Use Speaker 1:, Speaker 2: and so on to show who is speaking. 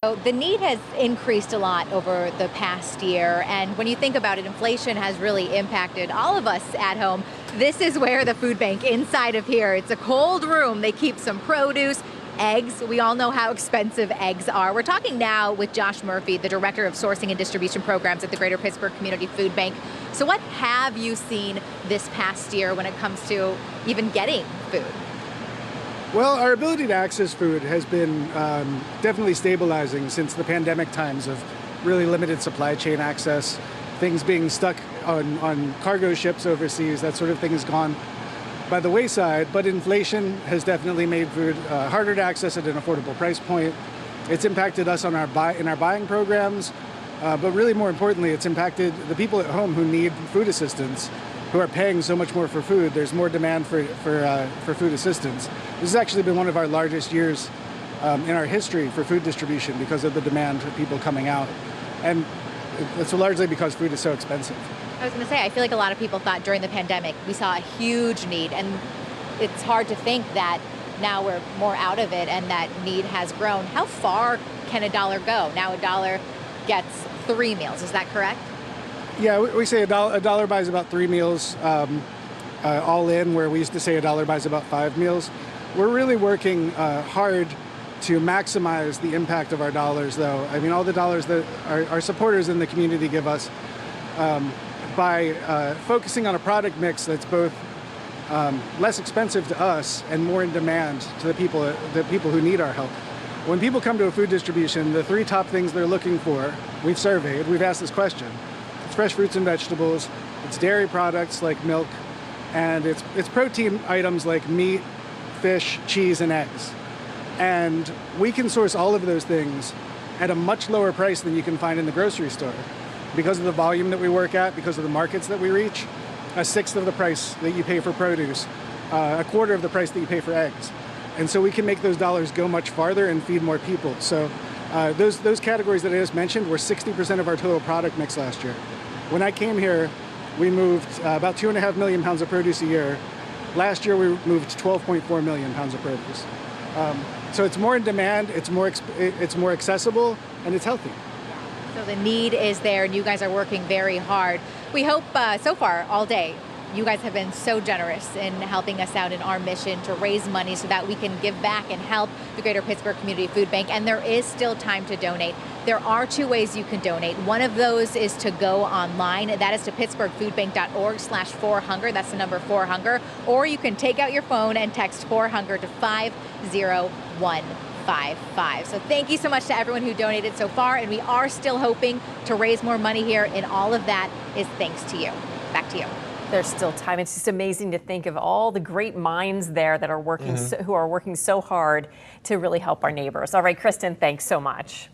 Speaker 1: So the need has increased a lot over the past year, and when you think about it, inflation has really impacted all of us at home. This is where the food bank inside of here, it's a cold room. They keep some produce, eggs. We all know how expensive eggs are. We're talking now with Josh Murphy, the Director of Sourcing and Distribution Programs at the Greater Pittsburgh Community Food Bank. So what have you seen this past year when it comes to even getting food?
Speaker 2: Well, our ability to access food has been definitely stabilizing since the pandemic times of really limited supply chain access, things being stuck on cargo ships overseas. That sort of thing has gone by the wayside, but inflation has definitely made food harder to access at an affordable price point. It's impacted us on in our buying programs, but really more importantly, it's impacted the people at home who need food assistance, who are paying so much more for food. There's more demand for food assistance. This has actually been one of our largest years in our history for food distribution because of the demand for people coming out. And it's largely because food is so expensive.
Speaker 1: I was going to say, I feel like a lot of people thought during the pandemic we saw a huge need, and it's hard to think that now we're more out of it and that need has grown. How far can a dollar go? Now a dollar gets 3 meals, is that correct?
Speaker 2: Yeah, we say a dollar buys about 3 meals all in, where we used to say a dollar buys about 5 meals. We're really working hard to maximize the impact of our dollars, though. I mean, all the dollars that our supporters in the community give us by focusing on a product mix that's both less expensive to us and more in demand to the people who need our help. When people come to a food distribution, the 3 top things they're looking for, we've surveyed, we've asked this question. It's fresh fruits and vegetables, it's dairy products like milk, and it's protein items like meat, fish, cheese, and eggs. And we can source all of those things at a much lower price than you can find in the grocery store. Because of the volume that we work at, because of the markets that we reach, 1/6 of the price that you pay for produce, 1/4 of the price that you pay for eggs. And so we can make those dollars go much farther and feed more people. So those categories that I just mentioned were 60% of our total product mix last year. When I came here, we moved about 2.5 million pounds of produce a year. Last year, we moved 12.4 million pounds of produce. So it's more in demand, it's more accessible, and it's healthy.
Speaker 1: So the need is there, and you guys are working very hard. We hope so far all day, you guys have been so generous in helping us out in our mission to raise money so that we can give back and help the Greater Pittsburgh Community Food Bank. And there is still time to donate. There are 2 ways you can donate. One of those is to go online. That is to pittsburghfoodbank.org/4hunger. That's the number 4hunger. Or you can take out your phone and text 4hunger to 50155. So thank you so much to everyone who donated so far. And we are still hoping to raise more money here. And all of that is thanks to you. Back to you.
Speaker 3: There's still time. It's just amazing to think of all the great minds there that are working, who are working so hard to really help our neighbors. All right, Kristen, thanks so much.